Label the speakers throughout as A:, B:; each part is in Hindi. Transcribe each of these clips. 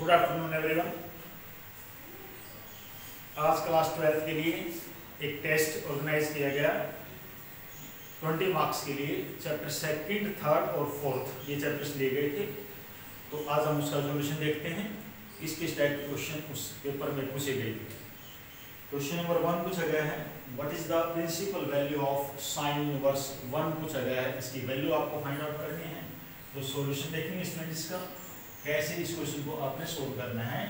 A: Good afternoon everyone. आज क्लास 12 के लिए एक टेस्ट ऑर्गेनाइज किया गया 20 मार्क्स के लिए। चैप्टर सेकंड, थर्ड और फोर्थ ये चैप्टर्स लिए गए थे। तो आज हम उसका सॉल्यूशन देखते हैं। किस टाइप के क्वेश्चन उस पेपर में पूछे गए थे। क्वेश्चन नंबर 1 पूछा गया है, what is the principal value of sine inverse 1 पूछा गया है। इसकी वैल्यू आपको फाइंड आउट करनी है। तो सॉल्यूशन देखेंगे स्टूडेंट इसका, कैसे इस क्वेश्चन को आपने सोल्व करना है।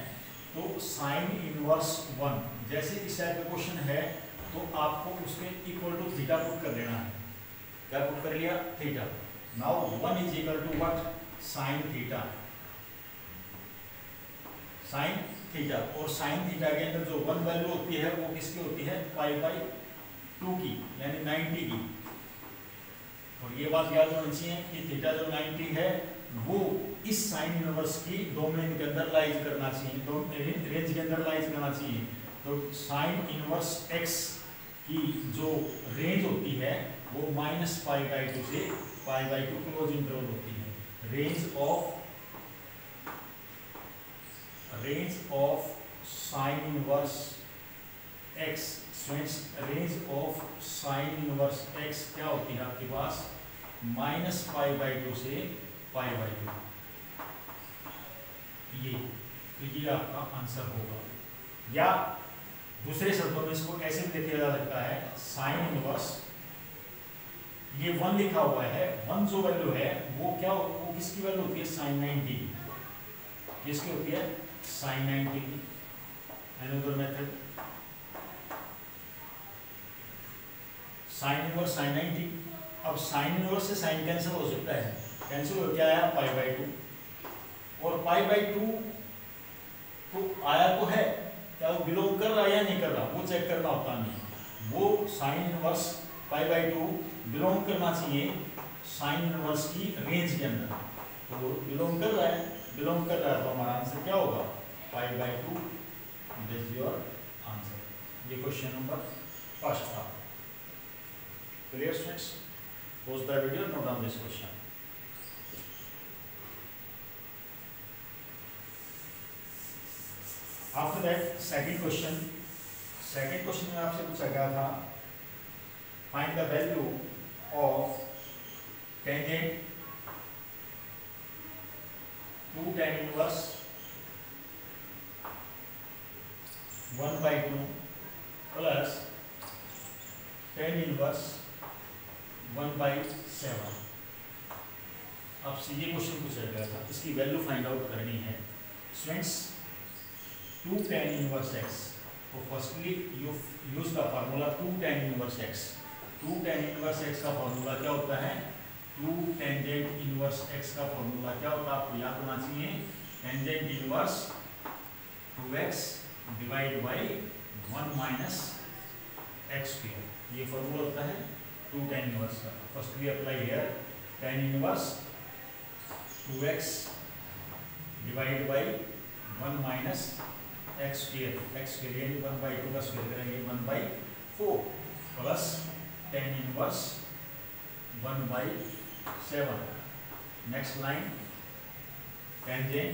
A: तो साइन इनवर्स 1 जैसे इस टाइप का क्वेश्चन है तो आपको उसके इक्वल टू थीटा पुट कर लेना है। क्या पुट कर लिया? Theta. Now 1 is equal to what? Sine theta. Sine theta और साइन थीटा के अंदर जो 1 वैल्यू होती है वो किसकी होती है? पाई/2 की, यानी 90 की। और ये बात याद होनी चाहिए कि थीटा जो 90 है वो इस साइन इनवर्स की डोमेन के अंदर लाइज करना चाहिए, रेंज के अंदर लाइज करना चाहिए। तो साइन इनवर्स x की जो रेंज होती है वो -π/2 से π/2 क्लोज इंटरवल होती है। Range of sine inverse x, range of sine inverse x क्या होती है आपके पास? -π/2 से π/2। ये आपका आंसर होगा। या दूसरे शब्दों में इसको ऐसे भी देखा जा सकता है, साइन इनवर्स ये 1 लिखा हुआ है, 1 जो वैल्यू है वो क्या, वो किसकी वैल्यू होती है? साइन 90 की। किसकी होती है? साइन 90 की। Another method, sign inverse sign 90। अब साइन इनवर्स से साइन कैंसिल हो सकता है, कैंसिल हो क्या आया? π/2। और π/2 तो आया तो है, क्या वो बिलोंग कर रहा है या नहीं कर रहा वो चेक करना होता नहीं। वो साइन इनवर्स π/2 बिलोंग करना चाहिए साइन इनवर्स की रेंज के अंदर। तो बिलोंग कर रहा है, तो हमारा आंसर क्या होगा? π/2। This is your answer. ये क्वेश्चन नंबर फर्स्ट था। Clear students? Pause the video, note down this question. After that second question में आपसे पूछा गया था, find the value of tangent to tan inverse 1/2 plus tan inverse 1/7। आपसे ये क्वेश्चन पूछा गया था, इसकी वैल्यू फाइंड आउट करनी है स्टूडेंट्स। 2 tan इनवर्स x, तो firstly you use the formula 2 tan inverse x। 2 tan inverse x का फार्मूला क्या होता है? 2 टेंजेंट इनवर्स x का फार्मूला क्या होता है? आपको याद होना चाहिए, tangent inverse 2x divide by 1 - x²। ये फार्मूला होता है 2 tan इनवर्स का। Firstly apply here tan inverse 2x divide by 1 - x²। x² यानी 1/2 का स्क्वायर करेंगे 1/4 plus tan inverse 1/7। Next line tangent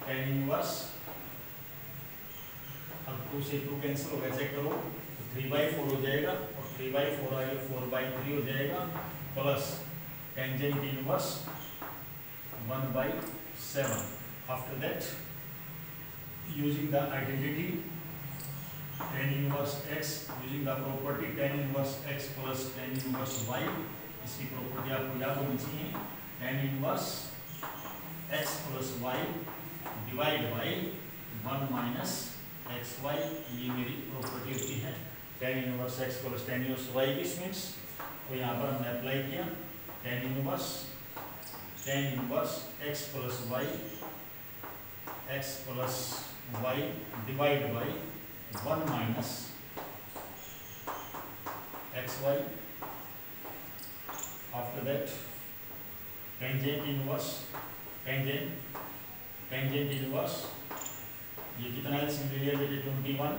A: tan inverse, अब 2 से 2 कैंसिल हो गया, चेक करो, तो 3/4 हो जाएगा और 3/4 आएगा 4/3 हो जाएगा plus tangent inverse 1/7। After that using the identity tan inverse x, using the property tan inverse x plus tan inverse y, इसकी प्रॉपर्टी आपको याद होनी चाहिए। tan inverse x plus y divide by 1 - xy, ये मेरी प्रॉपर्टी होती है tan inverse x plus tan inverse y की स्टूडेंट्स। तो यहाँ पर हमने अप्लाई किया tan inverse x plus y, x plus y divide by 1 - xy। After that tangent inverse, ये कितना है? Simply 21,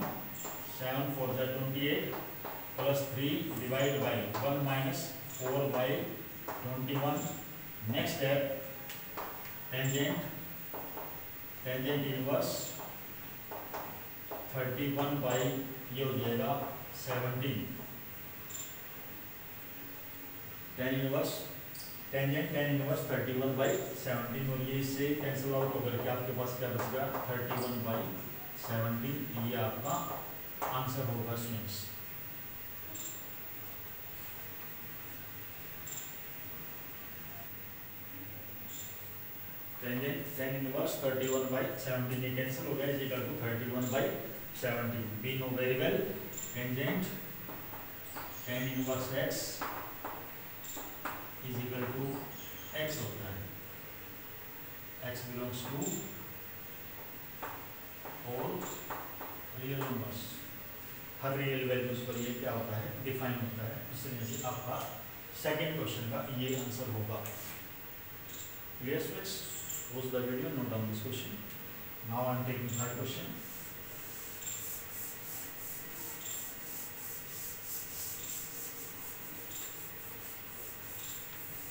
A: 7 4 28 plus 3 divide by 1 - 4/21। Next step tangent tangent inverse 31 by ये हो जाएगा 17। टेन इनवर्स 31 बाई 17 और ये इससे कैंसिल आउट होकर के आपके पास क्या बचेगा 31 बाई 17। ये आपका आंसर होगा स्टूडेंट्स। टेन इनवर्स 31 बाई 17 ये कैंसिल हो गया, is equal to 31 by 17। We know very well tangent tan inverse x is equal to x होता है, x belongs to all real numbers. हर रियल वैल्यूज पर ये क्या होता है डिफाइन होता है। इस तरह से आपका सेकेंड क्वेश्चन का ये आंसर होगा। Clear students? Pause the video, note down this question. Now I am taking third question.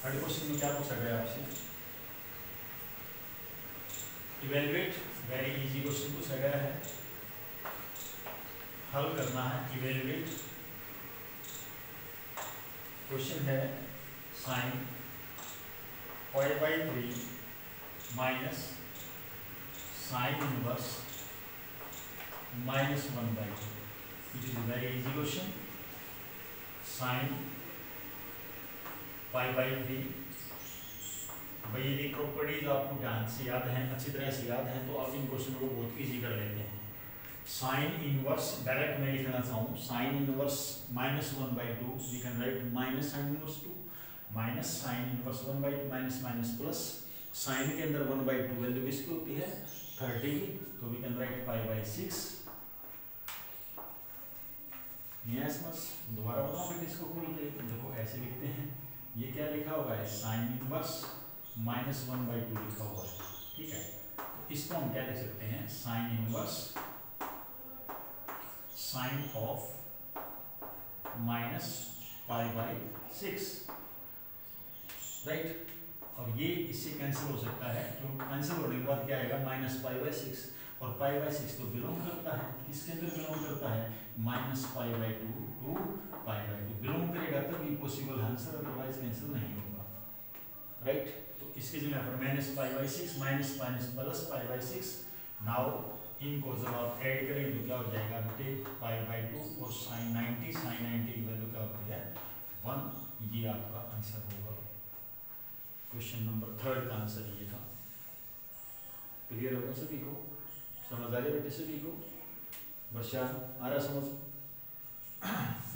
A: Third question में क्या पूछा गया आपसे? इवेलुएट, वेरी इजी क्वेश्चन पूछा गया है, हल करना है। इवेलुएट क्वेश्चन है sine π/3 minus sine inverse -1/2, which is a very easy question. Sine π/3 भाई ये प्रॉपर्टीज आपको ध्यान से याद हैं, अच्छी तरह से याद हैं, तो आप इन क्वेश्चन को बहुत इजी कर लेते हैं। साइन इनवर्स डायरेक्ट मैं लिखना चाहूँ, sine inverse -1/2 we can write minus sine inverse 2 minus sine inverse 1/2 minus minus plus sine के अंदर 1/2 वैल्यू किसकी होती है 30, तो वी कैन राइट π/6। यस बस दोबारा बताओ बेटे इसको खोल के, देखो ऐसे लिखते हैं, ये क्या लिखा हुआ है साइन इनवर्स -1/2 लिखा हुआ है, ठीक है। तो इसको हम क्या लिख सकते हैं sine inverse sine of -π/6, right. और ये इससे कैंसिल हो सकता है, क्यों कैंसिल होने के बाद क्या आएगा -π/6, और π/6 तो बिलोंग करता है, किसके अंदर बिलोंग करता है -π/2 टू π/2 बिलोंग करेगा तभी पॉसिबल आंसर, अदरवाइज कैंसिल नहीं होगा, राइट। तो इसके जगह पर -π/6 माइनस प्लस π/6। नाउ इनको जब आप ऐड करेंगे तो क्या हो जाएगा बेटे π/2 और sin 90 की वैल्यू क्या होती है 1। ये आपका आंसर होगा। क्वेश्चन नंबर थर्ड का आंसर ये था। क्लियर होगा सभी को? समझ आ रही बेटे सभी को? वर्षा आ रहा समझ?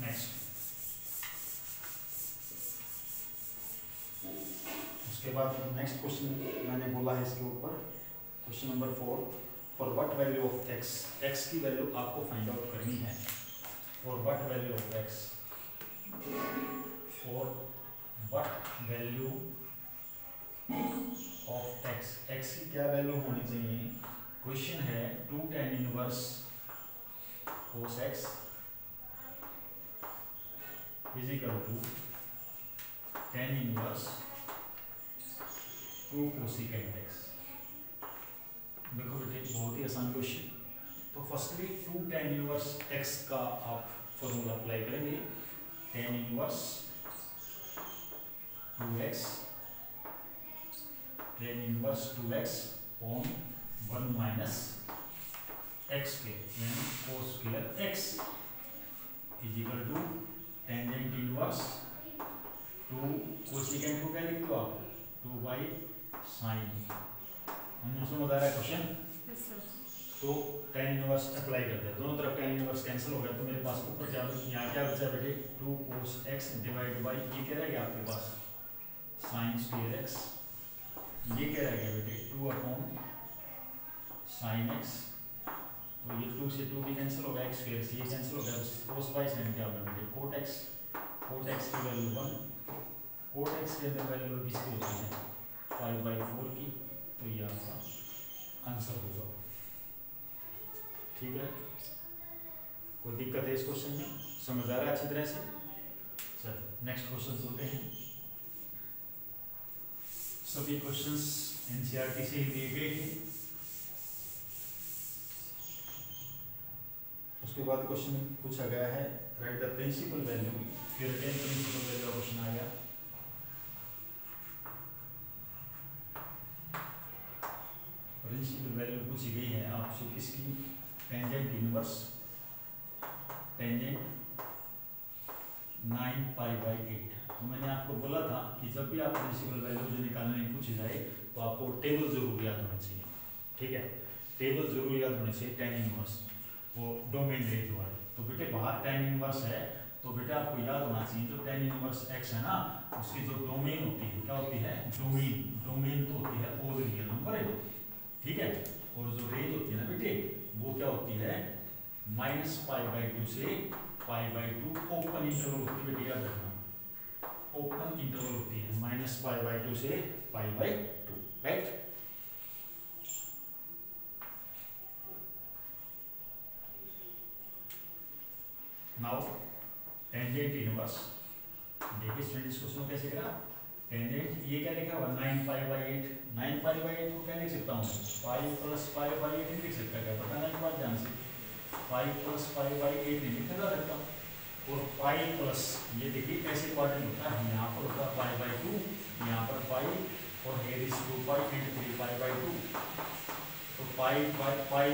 A: नेक्स्ट, उसके बाद नेक्स्ट क्वेश्चन मैंने बोला है इसके ऊपर, question number 4, for what value of x, x की वैल्यू आपको फाइंड आउट करनी है। For what value of x, for what value of x, x की क्या वैल्यू होनी चाहिए। क्वेश्चन है 2 tan इनवर्स cos x is equal to tan इनवर्स 2 कोसेकेंट x। देखो बेटे बहुत ही आसान क्वेश्चन। तो फर्स्टली 2 tan इनवर्स x का आप फॉर्मूला अप्लाई करेंगे, tan inverse 2x tan inverse 2x on 1 minus x के यानी cos square x is equal to tangent inverse 2 cosecant को क्या लिखते हो आप 2/sin। हमने समझ आ रहा है क्वेश्चन? तो tan इनवर्स अप्लाई करते हैं, दोनों तरफ tan इनवर्स कैंसिल हो गया, तो मेरे पास ऊपर क्या यहाँ क्या बचा बेटे 2 cos x डिवाइड बाई ये क्या रहेगा आपके पास sin स्क्वायर x, ये क्या रहेगा बेटे 2/sin x। तो ये 2 से 2 भी कैंसिल हो गया, x स्क्वायर से ये कैंसिल हो गया, cos बाई sin क्या होगा बेटे cot x की वैल्यू 1, cot x के अंदर वैल्यू किसकी होती है 5/4 की, तो ये आपका आंसर होगा। ठीक है, कोई दिक्कत है इस क्वेश्चन में? समझ आ रहा है अच्छी तरह से? चलो नेक्स्ट क्वेश्चन चलते हैं। सभी क्वेश्चंस एनसीईआरटी से ही दिए गए हैं। उसके बाद क्वेश्चन पूछा गया है राइट द प्रिंसिपल वैल्यू, फिर अगेन प्रिंसिपल वैल्यू का क्वेश्चन आ गया। प्रिंसिपल वैल्यू पूछी गई है आपसे किसकी, टेंजेंट इनवर्स टेंजेंट 9π/8। तो मैंने आपको बोला था कि जब भी आप प्रिंसिपल वैल्यू जो निकालने की पूछी जाए तो आपको टेबल जरूर याद होना चाहिए, ठीक है, टेबल जरूर याद होना चाहिए। टेन इनवर्स वो डोमेन रेंज वाली, तो बेटे बाहर टेन इनवर्स है तो बेटा आपको याद होना चाहिए जो टेन इनवर्स एक्स है ना उसकी जो डोमेन होती है क्या होती है, डोमेन। डोमेन तो होती है ऑल रियल नंबर है, ठीक है, और जो रेंज होती है ना बेटे वो क्या होती है -π/2 से π/2 ओपन इंटरवल होती है बेटे, याद रखना ओपन इंटरवल होती है -π/2 से π/2, राइट। नाउ टेंजेंट इनवर्स, देखिए स्टूडेंट्स क्वेश्चन कैसे करा, टेंजेंट ये क्या लिखा हुआ 9π/8, 9π/8 को क्या लिख सकता हूँ, पाई प्लस π/8 नहीं लिख सकता, क्या पता नहीं बात ध्यान से, पाई प्लस π/8 नहीं लिखा जा सकता, और पाई प्लस ये देखिए कैसे क्वाड्रेंट होता है, यहाँ पर होता है π/2, यहाँ पर पाई और here is 2π and 3π/2, तो पाई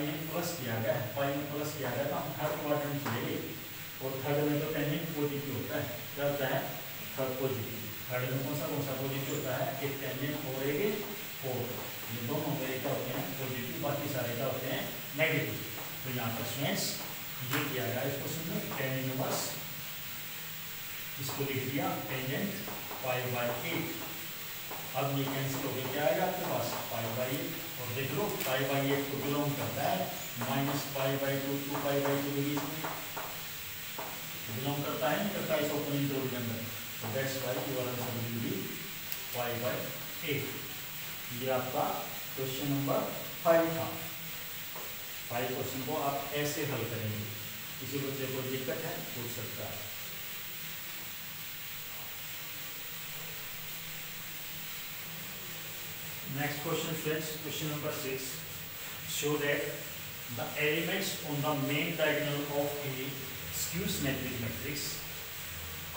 A: में प्लस किया गया है, पाई में प्लस किया गया तो हम थर्ड क्वाड्रेंट चलेंगे, और थर्ड में तो टेंजेंट पॉजिटिव होता है, क्या होता है थर्ड पॉजिटिव, थर्ड में कौन सा पॉजिटिव होता है, एक टेंजेंट और एक फोर, ये दोनों मेरे क्या होते हैं पॉजिटिव, बाकी सारे क्या होते हैं नेगेटिव। तो यहाँ पर स्टूडेंट्स ये किया गया इस क्वेश्चन में टेन इनवर्स, इसको लिख दिया टेंजेंट π/8, अब ये कैंसिल हो गया, क्या आएगा आपके पास π/8, और देख लो π/8 को बिलोंग करता है -π/2 2π/2 के बीच में बिलोंग करता है, नहीं करता है इस ओपन इंटरवल के अंदर, तो that's why your answer will be π/8। ये आपका क्वेश्चन नंबर 5 था। 5 क्वेश्चन को आप ऐसे हल करेंगे, किसी बच्चे को दिक्कत है पूछ सकता है। Next question friends, question number 6, show that the elements on the main diagonal of a skew symmetric matrix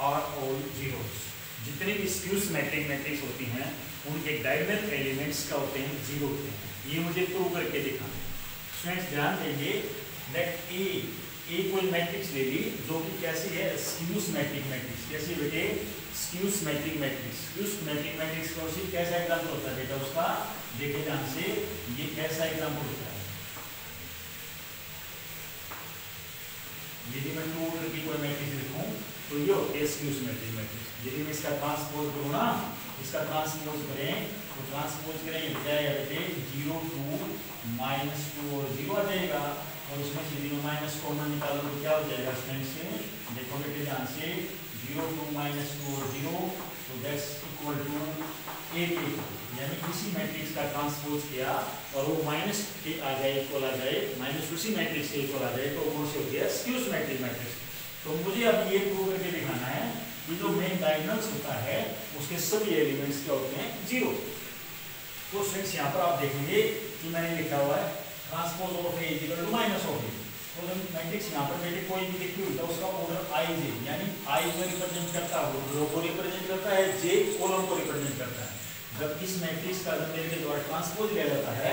A: are all zeros। जितने भी skew symmetric matrix होती हैं उनके डायगोनल एलिमेंट्स क्या होते हैं, जीरो होते हैं, ये मुझे प्रूव करके दिखाना है। स्टूडेंट्स ध्यान देंगे दैट ए कोई मैट्रिक्स ले ली जो कि कैसी है स्क्यू सिमेट्रिक मैट्रिक्स, कैसी बेटे skew symmetric matrix. Skew symmetric matrix का उसी कैसा एग्जांपल होता है बेटा उसका, देखिए ध्यान से ये कैसा एग्जांपल होता है, यदि मैं 2 ऑर्डर की कोई मैट्रिक्स लिखूं तो ये होती है स्क्यू सिमेट्रिक मैट्रिक्स। यदि मैं इसका ट्रांसपोज करूं ना, इसका ट्रांसपोज करें तो ट्रांसपोज करेंगे क्या है बेटे 0 2 -2 और 0 आ जाएगा, और इसमें से यदि मैं माइनस कॉमन निकालूं तो क्या हो जाएगा स्टूडेंट से, देखो बेटे ध्यान से 0 2 -2 और 0, तो दैट्स इक्वल टू 8 यानी किसी मैट्रिक्स का ट्रांसपोज किया और वो माइनस के आ जाए इक्वल आ जाए, माइनस उसी मैट्रिक्स के इक्वल आ जाए, तो कौन सी होती है स्क्यू सिमेट्रिक मैट्रिक्स। तो मुझे अब ये प्रूव करके दिखाना है कि जो मेन डायगोनल्स होता है उसके सभी एलिमेंट्स क्या होते हैं जीरो। तो फ्रेंड्स यहाँ पर आप देखेंगे कि मैंने लिखा हुआ है transpose of A equal to minus of A, तो जब मैट्रिक्स यहाँ पर बेटे कोई भी लिखी हुई तो उसका ऑर्डर आई जे, यानी आई को रिप्रेजेंट करता है, रो को रिप्रेजेंट करता है, जे कॉलम को रिप्रेजेंट करता है। जब इस मैट्रिक्स का जब मेरे द्वारा ट्रांसपोज लिया जाता है,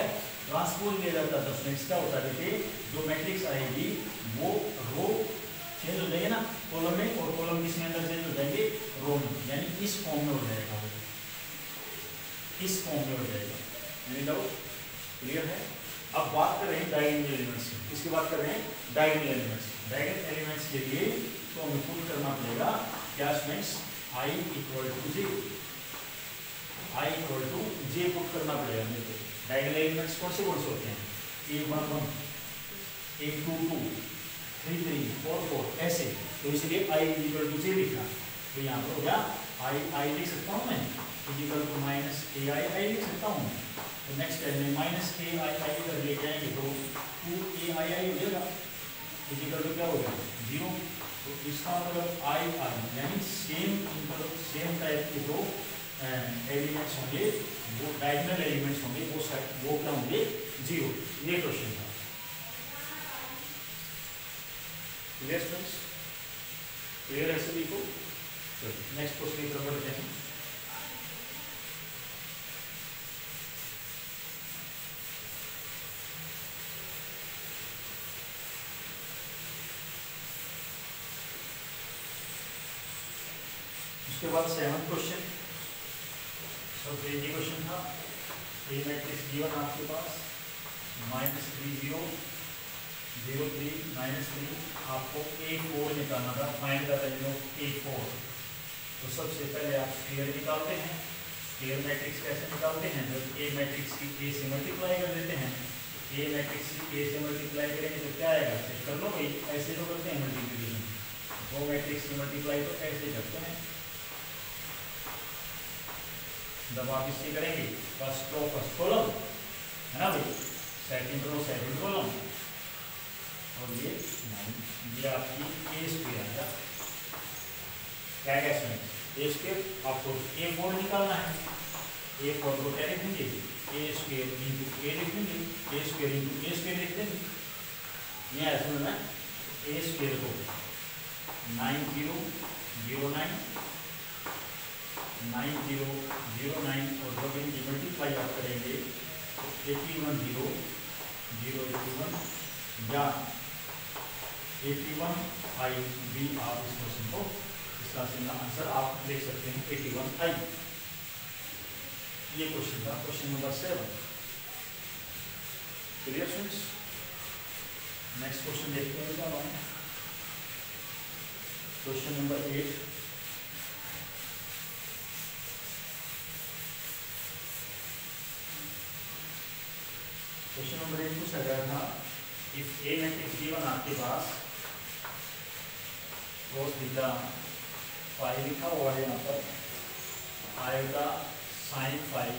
A: ट्रांसपोज लिया जाता है तो फ्रेंड्स क्या होता है बेटे जो मैट्रिक्स आएगी वो रो चेंज हो जाएगी ना कॉलम में, और कॉलम किसमें अंदर चेंज हो जाएंगे रो में, यानी इस फॉर्म में हो जाएगा, इस फॉर्म में हो जाएगा। मेरी डाउट क्लियर है। अब बात कर रहे हैं डायगोनल एलिमेंट्स की, किसकी बात कर रहे हैं डायगोनल एलिमेंट्स। डायगोनल एलिमेंट्स के लिए तो हमें पुट करना पड़ेगा क्या students, i equal to j, i equal to j put करना पड़ेगा मेरे को। डायगोनल एलिमेंट्स कौन से होते हैं, a11 a22 3 3 4 4 ऐसे, तो इसलिए i इक्वल टू जे लिखा, तो यहाँ पर हो गया i लिख सकता हूँ मैं, इक्वल टू माइनस ai लिख सकता हूँ। तो नेक्स्ट टाइम में माइनस ai कर लेके आएंगे तो 2ai हो जाएगा, इक्वल टू क्या हो गया 0। तो इसका मतलब i यानी सेम टाइप के जो एलिमेंट्स होंगे वो डायगोनल एलिमेंट्स होंगे वो क्या होंगे 0। ये क्वेश्चन था। Clear students? क्लियर है सभी को? नेक्स्ट क्वेश्चन की तरफ बढ़ते हैं। उसके बाद 7th क्वेश्चन, सबसे इजी क्वेश्चन था। ए मैट्रिक्स गिवन आपके पास -30 0 3 -3, आपको A4 निकालना था, find the value of A4। तो सबसे पहले आप स्क्वायर निकालते हैं। स्क्वायर मैट्रिक्स कैसे निकालते हैं? जब ए मैट्रिक्स की ए से मल्टीप्लाई कर देते हैं, ए मैट्रिक्स की ए से मल्टीप्लाई करेंगे तो क्या आएगा? चेक कर लो भाई, ऐसे तो करते हैं मल्टीप्लिकेशन, दो मैट्रिक्स की मल्टीप्लाई तो ऐसे करते हैं। जब आप इससे करेंगे फर्स्ट रो फर्स्ट कॉलम, है ना भाई, सेकंड रो सेकंड कॉलम, और ये 9, ये आपकी ए स्क्वायर आएगा। क्या क्या सुनिए, ए स्क्वायर आपको A4 निकालना है। A4 को क्या लिखेंगे? ए स्क्वायर इंटू ए लिखेंगे, ए स्क्वायर इंटू ए स्क्वायर लिख देंगे। ये ऐसे में ए स्क्वायर को 9009 और जब इनकी मल्टीप्लाई आप करेंगे तो 81 या 81 भी आप इस क्वेश्चन को, इसका आंसर आप देख सकते हैं 81। ये क्वेश्चन था, question number 7। Clear students? Next question देखते हैं क्या है। Question number 8। क्वेश्चन नंबर 8 पूछा गया था, इफ ए मैट्रिक्स गिवन आपके पास cos थीटा फाई लिखा हुआ है, यहाँ पर आएगा sin फाई,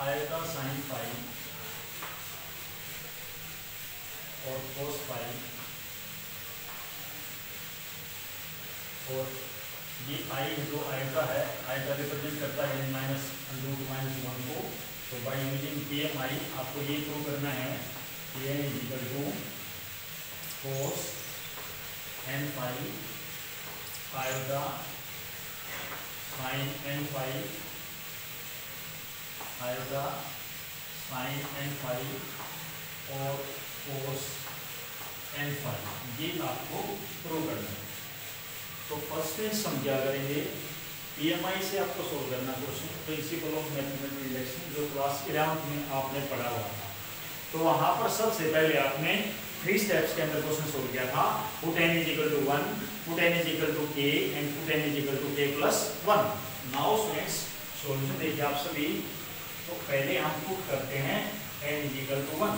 A: आएगा sin फाई और cos फाई, और ये आई जो आयता है, आयता रिप्रेजेंट करता है -√-1 को। तो बाय यूजिंग PMI आपको ये प्रूव करना है कि n equal to cos n phi iota sin n phi iota sin n phi और cos n फाई, ये आपको प्रूव करना है। तो फर्स्ट स्टेज हम क्या करेंगे, PMI से आपको सोल्व करना question, principle of mathematical relation, जो क्लास 11 में आपने पढ़ा हुआ था। तो वहां पर सबसे पहले आपने 3 स्टेप्स के अंदर क्वेश्चन सोल्व किया था। Put n is equal to 1, put n is equal to k and put n is equal to k plus 1। Now students solution देखिए आप सभी। तो पहले हम पुट करते हैं n is equal to 1,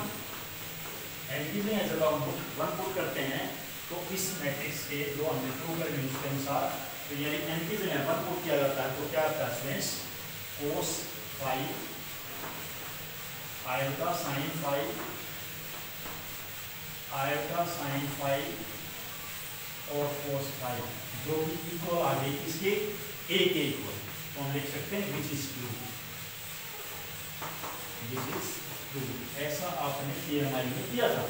A: n की जगह हम 1 पुट करते हैं। तो इस मैट्रिक्स के जो हमने प्रूव करेंगे उसके अनुसार, तो यानी n की जगह 1 पुट किया जाता है, तो क्या आता है students? cos phi iota sin phi iota sin phi और cos फाई, जो कि इक्वल आ गई इसके a के इक्वल। तो हम लिख सकते हैं which is true, which is true. ऐसा आपने PMI में किया था।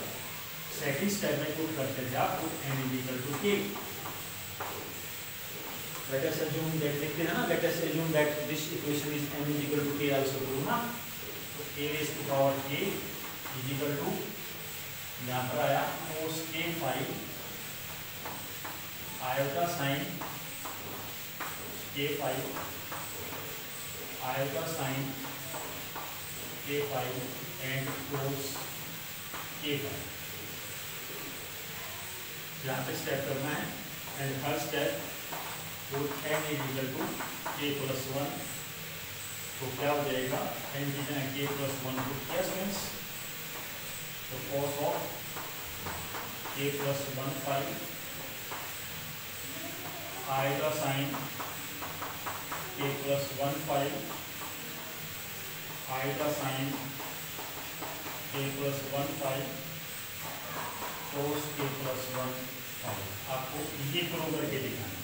A: सेकंड स्टेप में पुट करते थे आप n is equal to k। Let us assume that, लिखते हैं ना, let us assume that this equation is n is equal to k also true ना। तो a raise to power k is equal to, यहाँ पर आया cos k phi iota sin k phi iota sin k phi and cos k phi. यहाँ पे स्टेप करना है। And third step, put n is equal to k plus 1। तो क्या हो जाएगा, n की जगह k प्लस 1 पुट किया स्टूडेंट्स, तो cos of k plus 1 phi आएगा sin k प्लस 1 फाई आएगा sin k plus 1 phi cos k plus 1 phi. आपको ये प्रूव करके दिखाना,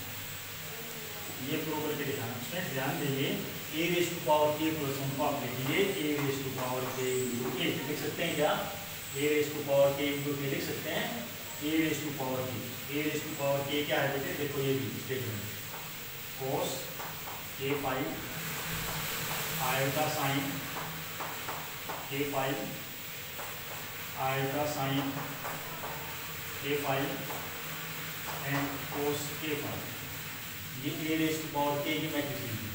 A: ये प्रूव करके दिखाना। उसमें ध्यान दीजिए, a raise to power k plus 1 को आप लिखिए a raise to power k into a, लिख सकते हैं क्या? A raise to power k into k लिख सकते हैं ए रेस टू पावर के। ए रेस टू पावर के क्या है बेटे, देखो ये भी स्टेटमेंट कोस के फाइव आयोटा साइन के फाइव आयोटा साइन के फाइव एंड कोस के फाइव। ये ए रेस टू पावर के की मैट्रिक्स लिखी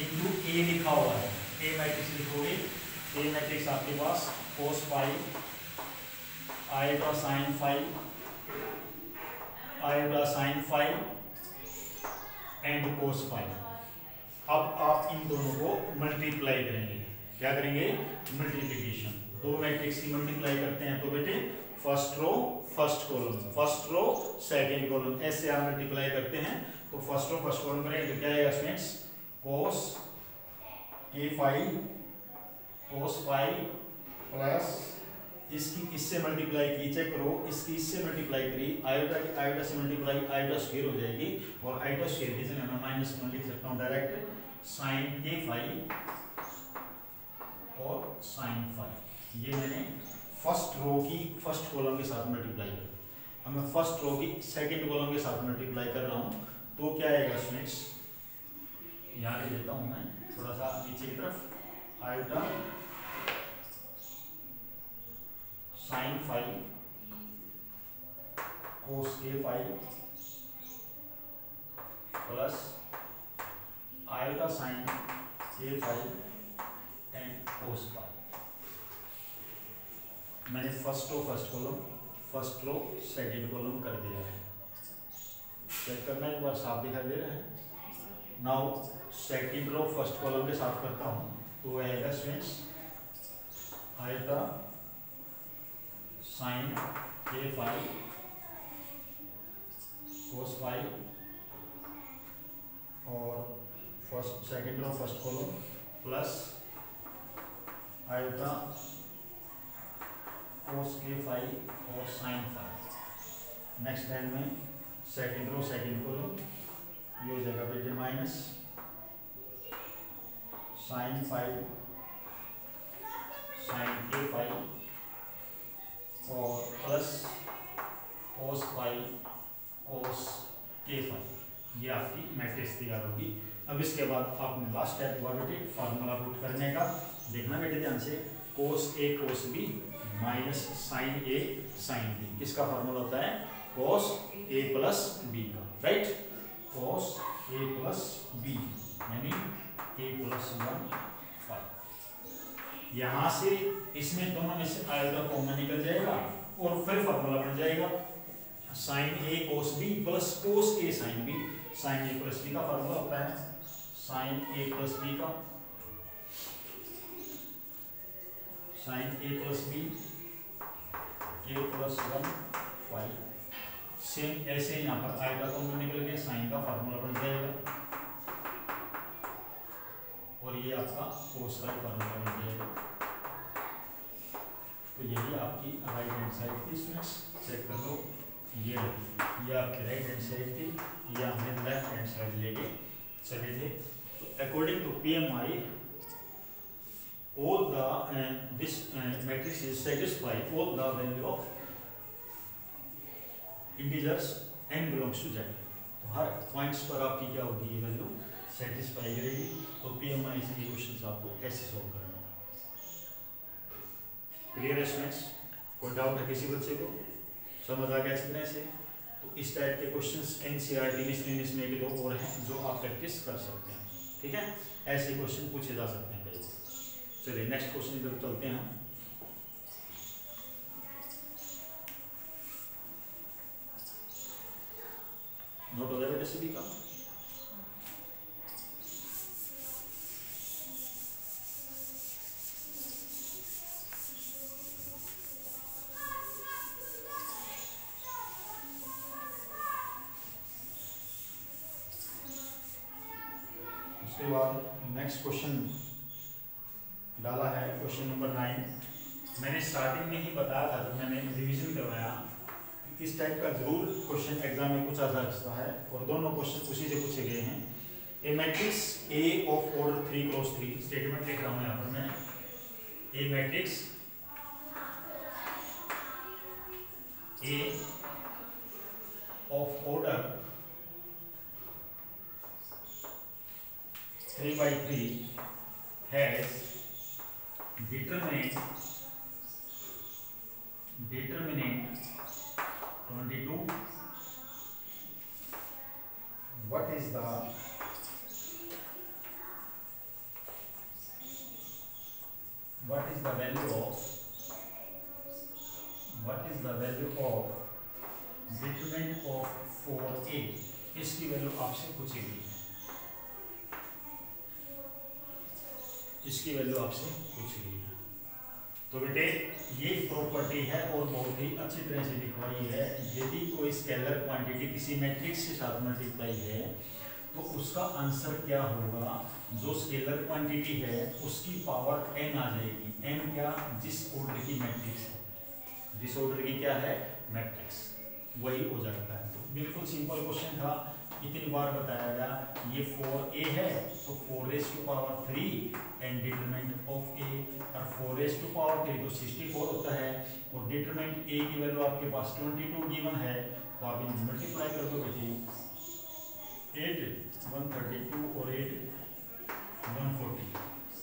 A: इंटू ए लिखा हुआ है। ए मैट्रिक्स लिखोगे, ए मैट्रिक्स आपके पास cos five iota sine five iota sine five and cos five. अब आप इन दोनों को मल्टीप्लाई करेंगे। क्या करेंगे, मल्टीप्लिकेशन। दो मैट्रिक्स की मल्टीप्लाई करते हैं तो बेटे first row first column, first row second column, ऐसे आप मल्टीप्लाई करते हैं तो फर्स्ट रो फर्स्ट कॉलम करेंगे तो क्या आएगा स्टूडेंट्स, कोस के फाइव कोस फाइव प्लस इसकी इससे मल्टीप्लाई की, चेक करो, इसकी इससे मल्टीप्लाई करी, आयोटा की आयोटा से मल्टीप्लाई, आयोटा स्क्वायर हो जाएगी और आयोटा स्क्वायर की जगह मैं माइनस में लिख सकता हूँ डायरेक्ट साइन के फाइव और साइन फाइव। ये मैंने फर्स्ट रो की फर्स्ट कॉलम के साथ मल्टीप्लाई कर। अब मैं फर्स्ट रो की सेकंड कॉलम के साथ मल्टीप्लाई कर रहा हूँ तो क्या आएगा स्टूडेंट्स, यहाँ ले लेता हूँ मैं थोड़ा सा नीचे की तरफ, आयोटा साइन फाइव कोस के फाइव प्लस आयोटा साइन के फाइव एंड कोस फाइव। मैंने first row first column, first row second column कर दिया है। चेक करना एक बार, साफ दिखाई दे रहा है। Now second row first column के साथ करता हूँ तो आएगा स्टूडेंट्स आयोटा साइन के फाइव कोस फाइव और first second row first column plus iota cos के फाइव और साइन फाइव। नेक्स्ट लाइन में सेकंड रो सेकंड कॉलम, ये जगह पे माइनस साइन फाइव साइन के फाइव और प्लस कोस फाइव कोस के फाइव। ये आपकी मैट्रिक्स तैयार होगी। अब इसके बाद आपने लास्ट स्टेप हुआ बेटे फार्मूला पुट करने का। देखना बेटे ध्यान से, कोस ए कोस बी माइनस साइन ए साइन बी, किसका फार्मूला होता है, कोस ए प्लस बी का, राइट। कोस ए प्लस बी यानी ए प्लस 1 5। यहाँ से इसमें दोनों में से आयोटा कॉमन निकल जाएगा और फिर फार्मूला बन जाएगा साइन ए कोस बी प्लस कोस ए साइन बी। साइन ए प्लस बी का फार्मूला होता है साइन ए प्लस बी का, साइन ए प्लस बी ए प्लस 1 5। सेम ऐसे यहाँ पर आयोटा कॉमन निकल गया, साइन का फार्मूला बन जाएगा और ये आपका कोस का फार्मूला बन जाएगा। तो यही आपकी राइट हैंड साइड थी स्टूडेंट्स, चेक कर लो। ये आपकी राइट हैंड साइड थी, ये हमने लेफ्ट हैंड साइड लेके चले थे। तो according to PMI all the this matrix is satisfy all the value of integers n belongs to z। तो हर पॉइंट्स पर आपकी क्या होगी, ये वैल्यू सेटिस्फाई करेगी। तो PMI से ये क्वेश्चन आपको ऐसे सोल्व करना है। क्लियर है स्टूडेंट्स, कोई डाउट है किसी बच्चे को, समझ आ गया अच्छी तरह से। तो इस टाइप के क्वेश्चंस NCERT में भी 2 और हैं जो आप प्रैक्टिस कर सकते हैं, ठीक है। ऐसे क्वेश्चन पूछे जा सकते हैं कई बार। चलिए नेक्स्ट क्वेश्चन की तरफ चलते हैं। नोट हो जाएगा सभी का। उसके बाद नेक्स्ट क्वेश्चन डाला है क्वेश्चन नंबर 9। मैंने स्टार्टिंग में ही बताया था जब मैंने रिवीजन करवाया, इस टाइप का जरूर क्वेश्चन एग्जाम में पूछा जा सकता है और दोनों क्वेश्चन उसी से पूछे गए हैं। A matrix A of order 3 cross 3, statement लिख रहा हूँ यहाँ पर मैं। A matrix A of order 3/3 has determinant 22. What is the value of determinant of 4A? इसकी वैल्यू आपसे पूछेगी, तो बेटे ये प्रॉपर्टी है और बहुत ही अच्छी तरह से लिखवाई है। यदि कोई स्केलर क्वांटिटी किसी मैट्रिक्स के साथ मल्टीप्लाई है तो उसका आंसर क्या होगा, जो स्केलर क्वांटिटी है उसकी पावर n आ जाएगी। n क्या, जिस ऑर्डर की मैट्रिक्स है, जिस ऑर्डर की क्या है मैट्रिक्स, वही हो जाता है। तो बिल्कुल सिंपल क्वेश्चन था, इतनी बार बताया गया। ये 4A है तो 4⁻³ एंड डिटरमिनेंट ऑफ A, और 4⁻³ तो 64 होता है, और डिटरमिनेंट A की वैल्यू आपके पास 22 गिवन है, तो आप इनको मल्टीप्लाई कर दो बेटे, 8 132 और 8 140,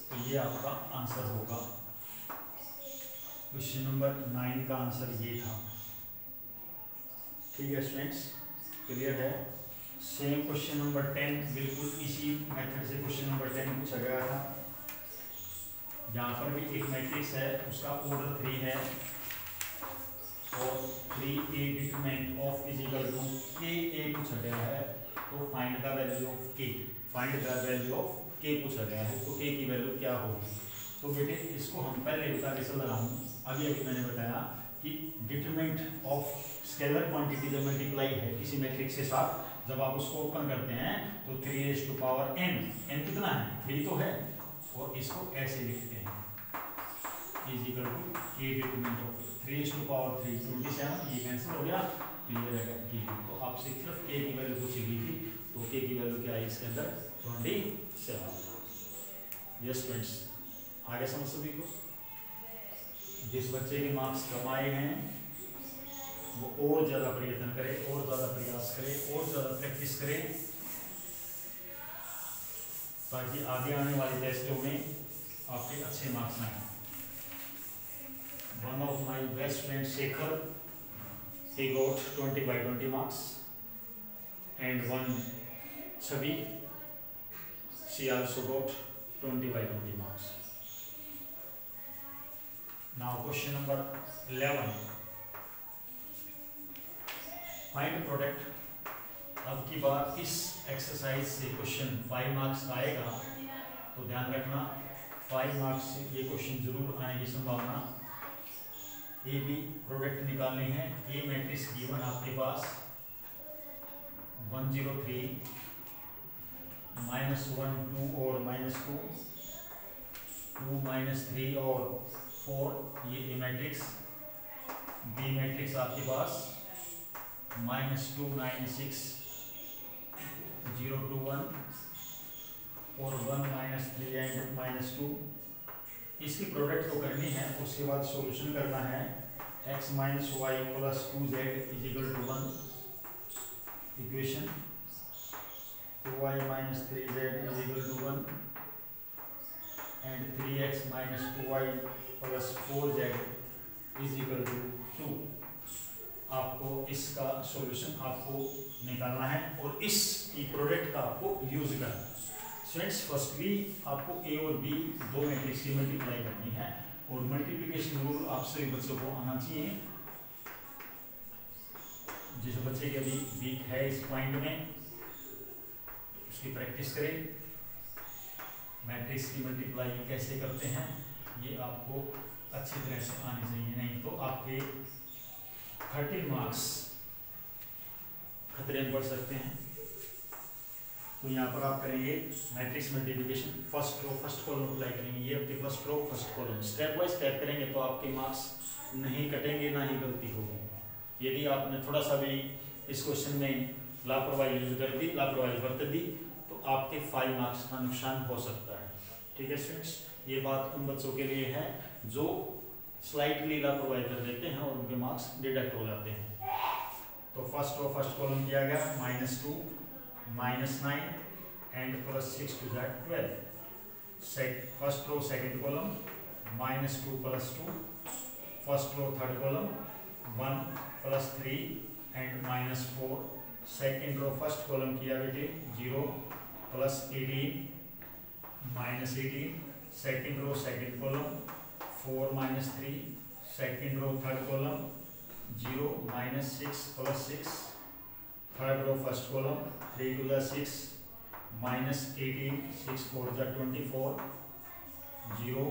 A: तो ये आपका आंसर होगा। क्वेश्चन नंबर 9 का आंसर ये था। ठीक है स्टूडेंट्स, क्लियर है। सेम क्वेश्चन नंबर 10, बिल्कुल इसी मेथड से क्वेश्चन नंबर 10 पूछा गया था। यहाँ पर भी एक मैट्रिक्स है, उसका ऑर्डर 3 है और 3A determinant of is equal to KA पूछा गया है, तो find the value of K, पूछा गया है, तो K की वैल्यू क्या होगी। तो बेटे इसको हम पहले बता के चल रहा हूँ, अभी मैंने बताया कि डिटरमिनेंट ऑफ स्केलर क्वांटिटी जब मल्टीप्लाई है किसी मैट्रिक्स के साथ, जब आप उसको ओपन करते हैं तो 3n कितना है, 3 तो है, और इसको ऐसे लिखते हैं is equal to K determinant of 3 27, ये कैंसिल हो गया, तो ये रहेगा K। तो आपसे सिर्फ K की वैल्यू पूछी गई थी, तो K की वैल्यू क्या है इसके अंदर 27। यस फ्रेंड्स, आगे समझ सभी को। जिस बच्चे के मार्क्स कम आए हैं वो और ज्यादा प्रयत्न करे, और ज्यादा प्रयास करे, और ज्यादा प्रैक्टिस करे, ताकि आगे आने वाले टेस्टों में आपके अच्छे मार्क्स आए। One of my best friend Shekhar, he got 20/20 marks, and one Chavi, she also got 20/20 marks. Now question number 11, find product. अब की बार इस एक्सरसाइज से क्वेश्चन 5 मार्क्स आएगा, तो ध्यान रखना 5 मार्क्स से ये क्वेश्चन जरूर आने की संभावना। ए बी प्रोडक्ट निकालनी है। ए मैट्रिक्स गिवन आपके पास 103 -1 2 और -2 2 -3 और 4, ये ए मैट्रिक्स। बी मैट्रिक्स आपके पास -2 9 6 0 2 1 और 1 -3 एंड -2। इसकी प्रोडक्ट तो करनी है, उसके बाद सॉल्यूशन करना है। x - y + 2z = 1 equation, 2y - 3z = 1 and 3x - 2y + 4z = 2। आपको इसका सॉल्यूशन आपको निकालना है और इस प्रोडक्ट का आपको यूज करना है। स्टूडेंट्स फर्स्टली आपको ए और बी दो मैट्रिक्स की मल्टीप्लाई करनी है, और मल्टीप्लिकेशन रूल आप सभी बच्चों को आना चाहिए। जिस बच्चे के अभी वीक है इस पॉइंट में, उसकी प्रैक्टिस करें। मैट्रिक्स की मल्टीप्लाई कैसे करते हैं ये आपको अच्छी तरह से आनी चाहिए, नहीं तो आपके 30 मार्क्स खतरे में पड़ सकते हैं। तो यहाँ पर आप करेंगे matrix multiplication, first row first column apply करेंगे। ये आपके first row first column step by step करेंगे, तो आपके मार्क्स नहीं कटेंगे, ना ही गलती होगी। यदि आपने थोड़ा सा भी इस क्वेश्चन में लापरवाही यूज कर दी, लापरवाही बरत दी, तो आपके 5 मार्क्स का नुकसान हो सकता है। ठीक है स्टूडेंट्स, ये बात उन बच्चों के लिए है जो स्लाइटली लापरवाही कर देते हैं और उनके मार्क्स डिडक्ट हो जाते हैं। तो फर्स्ट रो फर्स्ट कॉलम किया गया -2 -9 and +6 to that 12। First row second column -2 +2, first row third column 1 +3 and -4। Second row first column किया बेटे 0 +18 -18। Second row second column 4 -3। Second row third column 0 -6 +6। Third row first column 3 to the 6 -18 6 4 the 24 0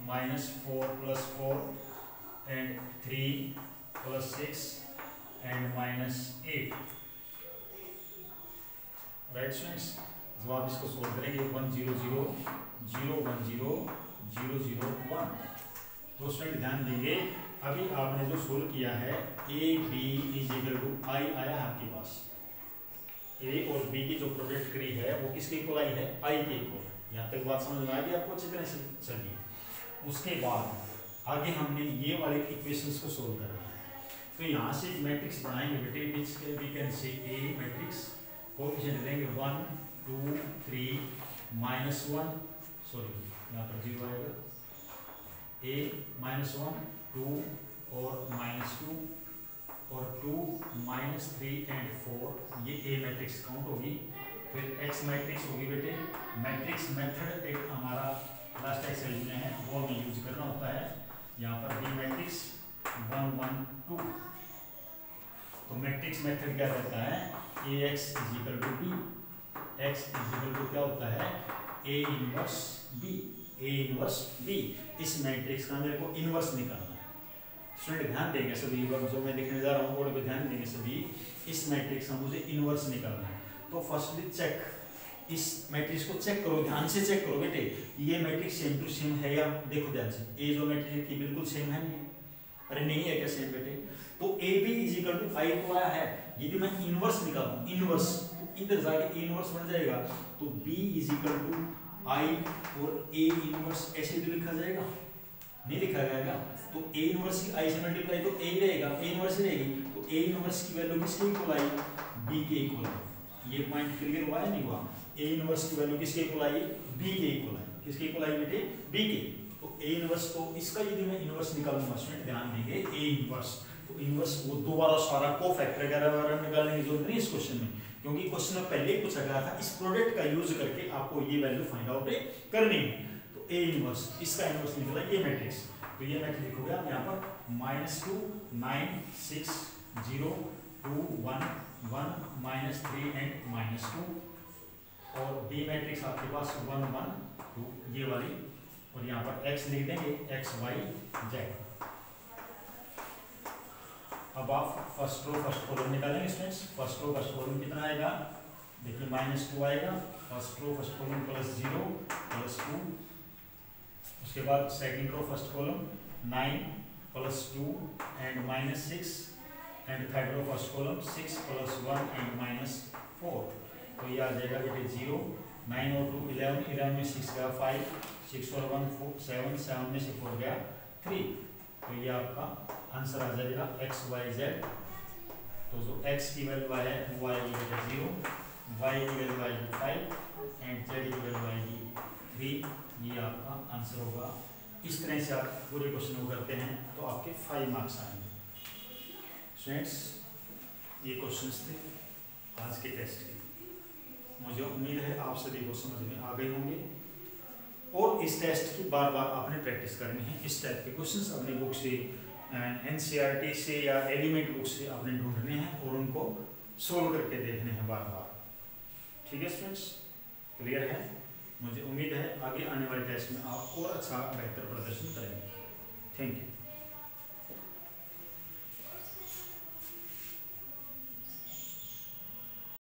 A: -4 +4 and 3 +6 and -8। Right students, जब आप इसको सोल्व करेंगे 1 0 0 0 1 0 0 0 1। तो स्टूडेंट ध्यान देंगे, अभी आपने जो सोल्व किया है ए बी इक्वल टू आई आया आपके पास। ए और बी की जो प्रोडक्ट करी है वो किसके इक्वल आई है? आई के इक्वल। यहाँ तक बात समझ में आ गई आपको अच्छी तरह से? चलिए उसके बाद आगे हमने ये वाले इक्वेशंस को सोल्व करना है। तो यहाँ से मैट्रिक्स बनाएंगे बेटे, which we can say A matrix coefficient देंगे 1 2 3 -1, सॉरी यहाँ पर 0 आएगा, a -1 2 और -2 और 2 -3 एंड 4, ये ए मैट्रिक्स काउंट होगी। फिर एक्स मैट्रिक्स होगी बेटे। मैट्रिक्स मेथड एक हमारा लास्ट एक्सेल में है, वो हमें यूज करना होता है। यहाँ पर बी मैट्रिक्स 1 1 2। तो मैट्रिक्स मेथड क्या कहता है? A X equal to B. X equal to क्या होता है? A inverse B. A inverse B. इस मैट्रिक्स का मेरे को इनवर्स निकालना है। स्टूडेंट ध्यान देंगे सभी, जो मैं लिखने जा रहा हूँ बोर्ड पे ध्यान देंगे सभी। इस मैट्रिक्स का मुझे इनवर्स निकालना है। तो फर्स्टली चेक, इस मैट्रिक्स को चेक करो, ध्यान से चेक करो बेटे, ये मैट्रिक्स सेम टू सेम है या? देखो ध्यान से, ए जो मैट्रिक्स है बिल्कुल सेम है नहीं? अरे नहीं है क्या सेम बेटे? तो ए बी इजिकल टू आई को आया है, यदि मैं इनवर्स निकालूं, इनवर्स तो इधर जाके ए इनवर्स बन जाएगा। तो बी इजिकल टू आई और ए इनवर्स ऐसे भी लिखा जाएगा? नहीं लिखा जाएगा। तो ए इनवर्स की आई से मल्टीप्लाई तो ए रहेगा, ए इनवर्स रहेगी। तो ए इनवर्स की वैल्यू किसके इक्वल आई? बी के इक्वल। ये पॉइंट क्लियर हुआ है नहीं हुआ? ए इनवर्स की वैल्यू किसके इक्वल आई? बी के इक्वल आई। किसके इक्वल आई बेटे? बी के। तो ए इनवर्स, तो इसका यदि मैं इनवर्स निकालूंगा स्टूडेंट ध्यान देंगे, ए इनवर्स, तो इनवर्स वो दोबारा सारा कोफैक्टर वगैरह निकालने की जरूरत नहीं इस क्वेश्चन में, क्योंकि क्वेश्चन में पहले ही पूछा गया था इस प्रोडक्ट का यूज करके आपको ये वैल्यू फाइंड आउट करनी है। तो ए इनवर्स, इसका इनवर्स निकला ये मैट्रिक्स। तो ये मैट्रिक्स लिखोगे आप यहाँ पर -2 9 6 0 2 1 1 -3 एंड -2। और बी मैट्रिक्स आपके पास 1 1 2 ये वाली, और यहाँ पर x लिख देंगे x y z। अब आप फर्स्ट रो फर्स्ट कॉलम निकालेंगे students. First row first column कितना आएगा? देखिए -2 आएगा। First row first column +0 +2। उसके बाद second row first column 9 +2 and -6 and third row first column 6 +1 and -4। तो ये आ जाएगा बेटे 0 9 और 2 11 11 में 6 गया 5 6 और 1 4 7 7 में से 4 गया 3। तो ये आपका आंसर आ जाएगा x y z। तो जो x की वैल्यू है वो आएगी बेटा 0, y की वैल्यू आएगी 5 एंड z की वैल्यू आएगी 3। ये आपका आंसर होगा। इस तरह से आप पूरे क्वेश्चन को करते हैं तो आपके 5 मार्क्स आएंगे। स्टूडेंट्स ये क्वेश्चंस थे आज के टेस्ट के। मुझे उम्मीद है आप सभी को समझ में आ गए होंगे, और इस टेस्ट की बार बार आपने प्रैक्टिस करनी है। इस टाइप के क्वेश्चंस अपनी बुक से, एनसीईआरटी से या एलिमेंट बुक से आपने ढूंढने हैं और उनको सोल्व करके देखने हैं बार बार। ठीक है स्टूडेंट्स, क्लियर है? मुझे उम्मीद है आगे आने वाले टेस्ट में आप और अच्छा बेहतर प्रदर्शन करेंगे। Thank you.